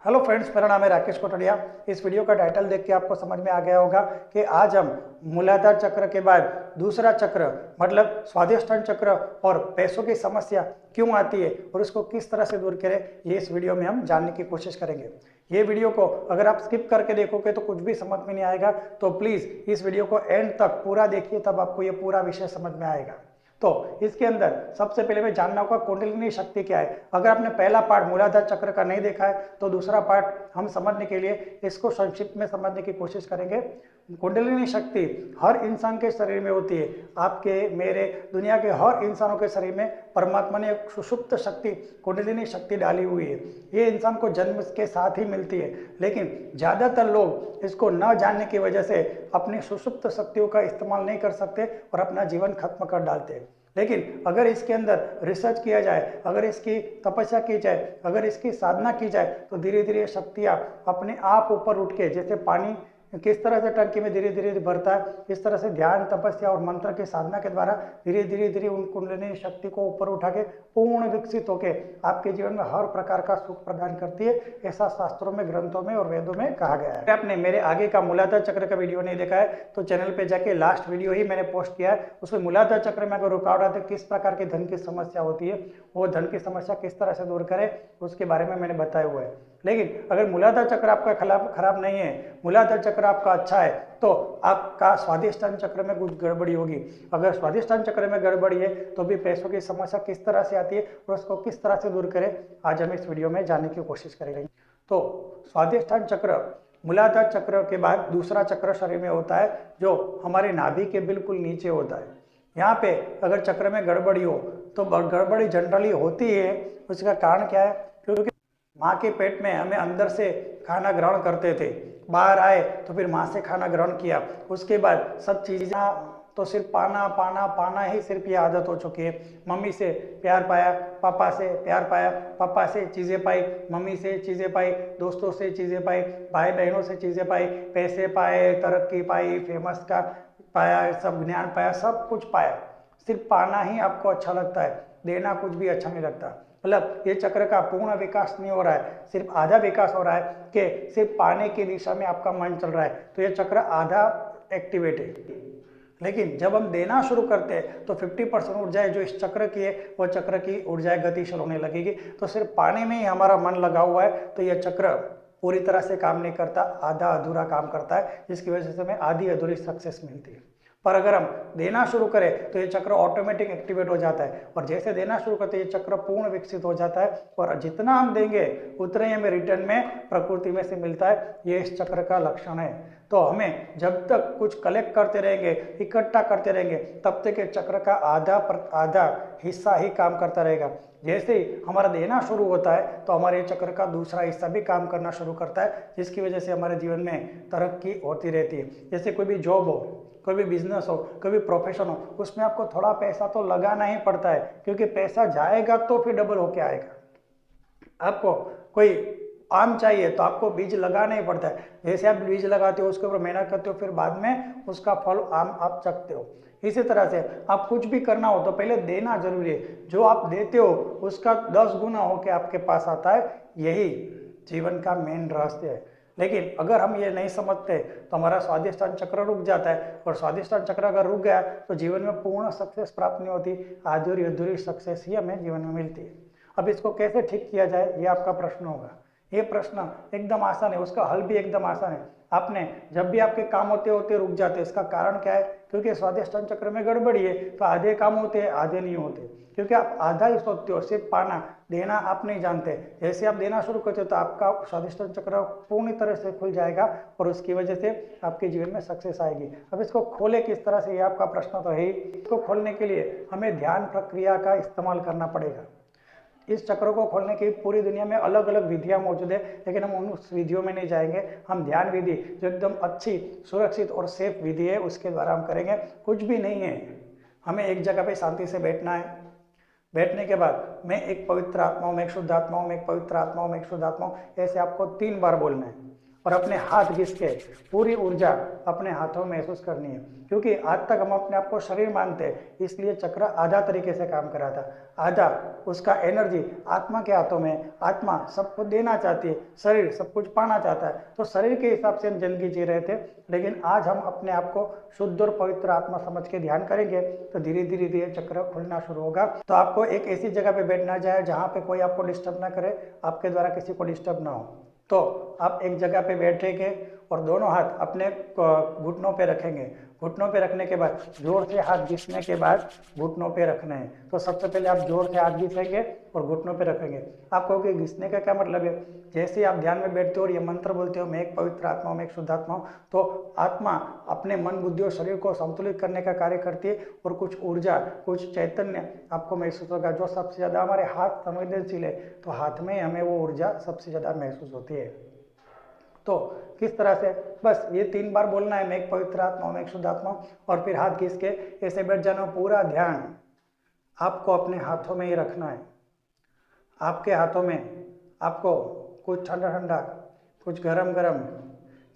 Hello friends, मेरा नाम है राकेश कोटड़िया। इस वीडियो का टाइटल देख के आपको समझ में आ गया होगा कि आज हम मूलाधार चक्र के बाद दूसरा चक्र मतलब स्वादिष्टान चक्र और पैसों की समस्या क्यों आती है और उसको किस तरह से दूर करें, ये इस वीडियो में हम जानने की कोशिश करेंगे। ये वीडियो को अगर आप स्किप करके देखोगे तो कुछ भी समझ में नहीं आएगा, तो प्लीज़ इस वीडियो को एंड तक पूरा देखिए, तब आपको ये पूरा विषय समझ में आएगा। तो इसके अंदर सबसे पहले मैं जानना होगा कुंडलिनी शक्ति क्या है। अगर आपने पहला पार्ट मूलाधार चक्र का नहीं देखा है तो दूसरा पार्ट हम समझने के लिए इसको संक्षिप्त में समझने की कोशिश करेंगे। कुंडलिनी शक्ति हर इंसान के शरीर में होती है। आपके, मेरे, दुनिया के हर इंसानों के शरीर में परमात्मा ने एक सुषुप्त शक्ति, कुंडलिनी शक्ति डाली हुई है। ये इंसान को जन्म के साथ ही मिलती है, लेकिन ज़्यादातर लोग इसको न जानने की वजह से अपनी सुषुप्त शक्तियों का इस्तेमाल नहीं कर सकते और अपना जीवन खत्म कर डालते हैं। लेकिन अगर इसके अंदर रिसर्च किया जाए, अगर इसकी तपस्या की जाए, अगर इसकी साधना की जाए तो धीरे धीरे शक्तियाँ अपने आप ऊपर उठ के, जैसे पानी किस तरह से टंकी में धीरे धीरे भरता है, इस तरह से ध्यान, तपस्या और मंत्र की साधना के द्वारा धीरे धीरे उन कुंडलिनी शक्ति को ऊपर उठा के पूर्ण विकसित होके आपके जीवन में हर प्रकार का सुख प्रदान करती है। ऐसा शास्त्रों में, ग्रंथों में और वेदों में कहा गया है। आपने मेरे आगे का मूलाधार चक्र का वीडियो नहीं देखा है तो चैनल पे जाके लास्ट वीडियो ही मैंने पोस्ट किया है, उसमें मूलाधार चक्र में अगर रुकावट आती है, किस प्रकार की धन की समस्या होती है, वो धन की समस्या किस तरह से दूर करे, उसके बारे में मैंने बताया हुआ है। लेकिन अगर मूलाधार चक्र आपका खराब नहीं है, मूलाधार चक्र आपका अच्छा है, तो आपका स्वादिष्टान चक्र में कुछ गड़बड़ी होगी। अगर स्वादिष्टान चक्र में गड़बड़ी है तो भी पैसों की समस्या किस तरह से आती है और उसको किस तरह से दूर करें, आज हम इस वीडियो में जानने की कोशिश करेंगे। तो स्वादिष्टान चक्र मूलाधार चक्र के बाद दूसरा चक्र शरीर में होता है, जो हमारे नाभि के बिल्कुल नीचे होता है। यहाँ पे अगर चक्र में गड़बड़ी हो तो गड़बड़ी जनरली होती है। उसका कारण क्या है? क्योंकि माँ के पेट में हमें अंदर से खाना ग्रहण करते थे, बाहर आए तो फिर माँ से खाना ग्रहण किया, उसके बाद सब चीज़ें तो सिर्फ पाना पाना पाना ही सिर्फ ये आदत हो चुकी है। मम्मी से प्यार पाया, पापा से प्यार पाया, पापा से चीज़ें पाई, मम्मी से चीज़ें पाई, दोस्तों से चीज़ें पाई, भाई बहनों से चीज़ें पाई, पैसे पाए, तरक्की पाई, फेमस का पाया, सब ज्ञान पाया, सब कुछ पाया। सिर्फ पाना ही आपको अच्छा लगता है, देना कुछ भी अच्छा नहीं लगता। मतलब ये चक्र का पूर्ण विकास नहीं हो रहा है, सिर्फ आधा विकास हो रहा है कि सिर्फ पाने की दिशा में आपका मन चल रहा है, तो ये चक्र आधा एक्टिवेट है। लेकिन जब हम देना शुरू करते हैं तो 50% ऊर्जा जो इस चक्र की है वो चक्र की ऊर्जा गतिशील होने लगेगी। तो सिर्फ पाने में ही हमारा मन लगा हुआ है तो यह चक्र पूरी तरह से काम नहीं करता, आधा अधूरा काम करता है, जिसकी वजह से हमें आधी अधूरी सक्सेस मिलती है। पर अगर हम देना शुरू करें तो ये चक्र ऑटोमेटिक एक्टिवेट हो जाता है, और जैसे देना शुरू करते हैं ये चक्र पूर्ण विकसित हो जाता है, और जितना हम देंगे उतना ही हमें रिटर्न में प्रकृति में से मिलता है। ये इस चक्र का लक्षण है। तो हमें जब तक कुछ कलेक्ट करते रहेंगे, इकट्ठा करते रहेंगे, तब तक ये चक्र का आधा हिस्सा ही काम करता रहेगा। जैसे ही हमारा देना शुरू होता है तो हमारे चक्र का दूसरा हिस्सा भी काम करना शुरू करता है, जिसकी वजह से हमारे जीवन में तरक्की होती रहती है। जैसे कोई भी जॉब हो, कोई भी बिजनेस हो, कोई भी प्रोफेशन हो, उसमें आपको थोड़ा पैसा तो लगाना ही पड़ता है, क्योंकि पैसा जाएगा तो फिर डबल होके आएगा। आपको कोई आम चाहिए तो आपको बीज लगाना ही पड़ता है। जैसे आप बीज लगाते हो, उसके ऊपर मेहनत करते हो, फिर बाद में उसका फल आम आप चखते हो। इसी तरह से आप कुछ भी करना हो तो पहले देना जरूरी है। जो आप देते हो उसका 10 गुना होके आपके पास आता है। यही जीवन का मेन रहस्य है। लेकिन अगर हम ये नहीं समझते तो हमारा स्वादिष्टान चक्र रुक जाता है, और स्वादिष्टान चक्र अगर रुक गया तो जीवन में पूर्ण सक्सेस प्राप्त नहीं होती, आधुरी अधूरी सक्सेस ही हमें जीवन में मिलती है। अब इसको कैसे ठीक किया जाए, ये आपका प्रश्न होगा। ये प्रश्न एकदम आसान है, उसका हल भी एकदम आसान है। आपने जब भी आपके काम होते होते रुक जाते, इसका कारण क्या है? क्योंकि स्वादिष्टान चक्र में गड़बड़ी है, तो आधे काम होते हैं, आधे नहीं होते, क्योंकि आप आधा ही सोचते हो, सिर्फ पाना, देना आप नहीं जानते। जैसे आप देना शुरू करते हो तो आपका स्वादिष्टान चक्र पूर्ण तरह से खुल जाएगा, और उसकी वजह से आपके जीवन में सक्सेस आएगी। अब इसको खोले किस तरह से, ये आपका प्रश्न तो है ही। इसको खोलने के लिए हमें ध्यान प्रक्रिया का इस्तेमाल करना पड़ेगा। इस चक्र को खोलने की पूरी दुनिया में अलग अलग विधियां मौजूद है, लेकिन हम उन विधियों में नहीं जाएंगे। हम ध्यान विधि, जो एकदम अच्छी, सुरक्षित और सेफ विधि है, उसके द्वारा हम करेंगे। कुछ भी नहीं है, हमें एक जगह पे शांति से बैठना है। बैठने के बाद मैं एक पवित्र आत्मा हूँ, मैं एक शुद्ध आत्मा हूँ, मैं एक पवित्र आत्मा हूँ, मैं एक शुद्ध आत्मा हूँ, ऐसे आपको 3 बार बोलना है। और अपने हाथ घिस के पूरी ऊर्जा अपने हाथों में महसूस करनी है। क्योंकि आज तक हम अपने आप को शरीर मानते हैं, इसलिए चक्र आधा तरीके से काम कर रहा था। आधा उसका एनर्जी आत्मा के हाथों में, आत्मा सब कुछ देना चाहती है, शरीर सब कुछ पाना चाहता है। तो शरीर के हिसाब से हम जिंदगी जी रहे थे, लेकिन आज हम अपने आप को शुद्ध और पवित्र आत्मा समझ के ध्यान करेंगे तो धीरे धीरे धीरे चक्र खुलना शुरू होगा। तो आपको एक ऐसी जगह पे बैठना जाए जहाँ पे कोई आपको डिस्टर्ब ना करे, आपके द्वारा किसी को डिस्टर्ब ना हो। तो आप एक जगह पे बैठेंगे और दोनों हाथ अपने घुटनों पे रखेंगे। घुटनों पे रखने के बाद जोर से हाथ घिसने के बाद घुटनों पे रखना है। तो सबसे पहले आप जोर से हाथ घिसेंगे और घुटनों पे रखेंगे। आप कहोगे घिसने का क्या मतलब है? जैसे ही आप ध्यान में बैठते हो और ये मंत्र बोलते हो, मैं एक पवित्र आत्मा हूँ, मैं एक शुद्ध आत्मा हूँ, तो आत्मा अपने मन, बुद्धि और शरीर को संतुलित करने का कार्य करती है और कुछ ऊर्जा, कुछ चैतन्य आपको महसूस होगा। जो सबसे ज़्यादा हमारे हाथ संवेदनशील है, तो हाथ में हमें वो ऊर्जा सबसे ज़्यादा महसूस होती है। तो किस तरह से? बस ये 3 बार बोलना है, मैं एक पवित्र आत्मा हूँ, मैं एक शुद्ध आत्मा हूँ, और फिर हाथ घिस के ऐसे बैठ जाना। पूरा ध्यान आपको अपने हाथों में ही रखना है। आपके हाथों में आपको कुछ ठंडा ठंडा, कुछ गरम गरम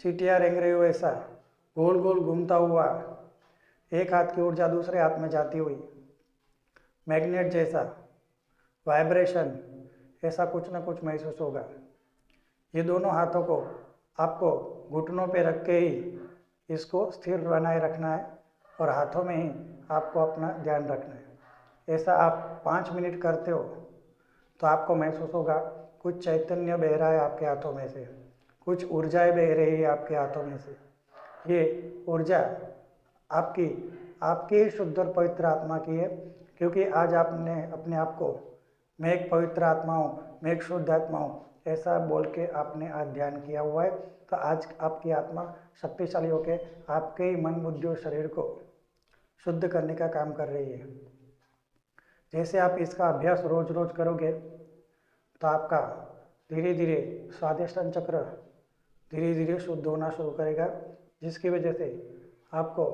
चींटियाँ रेंग रही हो ऐसा गोल गोल घूमता हुआ, एक हाथ की ऊर्जा दूसरे हाथ में जाती हुई, मैग्नेट जैसा वाइब्रेशन, ऐसा कुछ ना कुछ महसूस होगा। ये दोनों हाथों को आपको घुटनों पे रख के ही इसको स्थिर बनाए रखना है और हाथों में ही आपको अपना ध्यान रखना है। ऐसा आप 5 मिनट करते हो तो आपको महसूस होगा कुछ चैतन्य बह रहा है आपके हाथों में से, कुछ ऊर्जाएं बह रही है आपके हाथों में से। ये ऊर्जा आपकी आपकी शुद्ध और पवित्र आत्मा की है। क्योंकि आज आपने अपने आप को मैं एक पवित्र आत्मा हूँ, मैं एक शुद्ध आत्मा हूँ, ऐसा बोल के आपने आज ध्यान किया हुआ है। तो आज आपकी आत्मा शक्तिशाली होकर आपके ही मन, बुद्धि और शरीर को शुद्ध करने का काम कर रही है। जैसे आप इसका अभ्यास रोज रोज करोगे तो आपका धीरे धीरे स्वादिष्टान चक्र धीरे धीरे शुद्ध होना शुरू करेगा, जिसकी वजह से आपको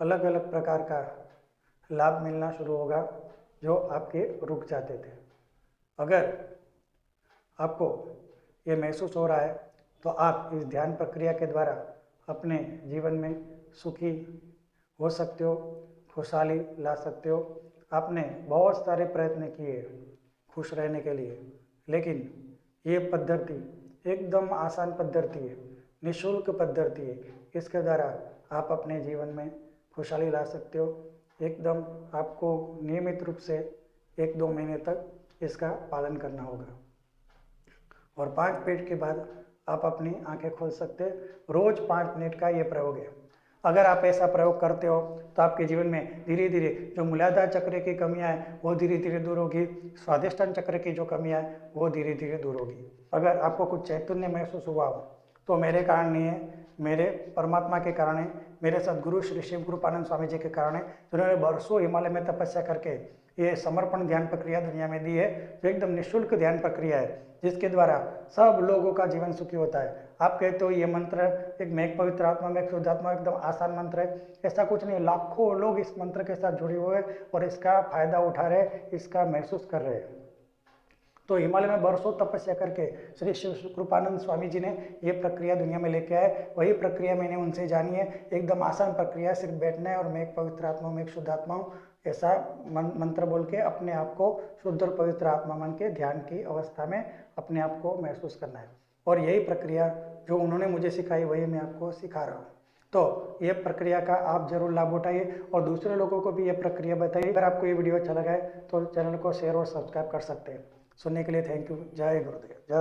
अलग अलग प्रकार का लाभ मिलना शुरू होगा जो आपके रुक जाते थे। अगर आपको ये महसूस हो रहा है तो आप इस ध्यान प्रक्रिया के द्वारा अपने जीवन में सुखी हो सकते हो, खुशहाली ला सकते हो। आपने बहुत सारे प्रयत्न किए खुश रहने के लिए, लेकिन ये पद्धति एकदम आसान पद्धति है, निःशुल्क पद्धति है। इसके द्वारा आप अपने जीवन में खुशहाली ला सकते हो। एकदम आपको नियमित रूप से 1-2 महीने तक इसका पालन करना होगा और 5 मिनट के बाद आप अपनी आंखें खोल सकते हैं। रोज 5 मिनट का ये प्रयोग है। अगर आप ऐसा प्रयोग करते हो तो आपके जीवन में धीरे धीरे जो मूलाधार चक्र की कमियां हैं वो धीरे धीरे दूर होगी, स्वादिष्टान चक्र की जो कमियां हैं वो धीरे धीरे दूर होगी। अगर आपको कुछ चैतन्य महसूस हुआ हो तो मेरे कारण नहीं है, मेरे परमात्मा के कारण है, मेरे सदगुरु श्री शिव कृपानंद स्वामी जी के कारण है, जिन्होंने वर्षों हिमालय में तपस्या करके ये समर्पण ध्यान प्रक्रिया दुनिया में दी है, जो एकदम निःशुल्क ध्यान प्रक्रिया है, जिसके द्वारा सब लोगों का जीवन सुखी होता है। आप कहते हो ये मंत्र एक मैं एक पवित्र आत्मा में एक शुद्ध आत्मा एकदम आसान मंत्र है, ऐसा कुछ नहीं। लाखों लोग इस मंत्र के साथ जुड़े हुए हैं और इसका फायदा उठा रहे, इसका महसूस कर रहे हैं। तो हिमालय में बरसों तपस्या करके श्री शिव कृपानंद स्वामी जी ने ये प्रक्रिया दुनिया में लेके आए। वही प्रक्रिया मैंने उनसे जानी है, एकदम आसान प्रक्रिया, सिर्फ बैठना है और मैं एक पवित्र आत्मा हूँ, मैं एक शुद्ध आत्मा हूँ, ऐसा मंत्र बोल के अपने आप को शुद्ध और पवित्र आत्मा मन के ध्यान की अवस्था में अपने आप को महसूस करना है। और यही प्रक्रिया जो उन्होंने मुझे सिखाई वही मैं आपको सिखा रहा हूँ। तो ये प्रक्रिया का आप जरूर लाभ उठाइए और दूसरे लोगों को भी ये प्रक्रिया बताइए। अगर आपको ये वीडियो अच्छा लगा है तो चैनल को शेयर और सब्सक्राइब कर सकते हैं। सुनने के लिए थैंक यू। जय गुरुदेव। जय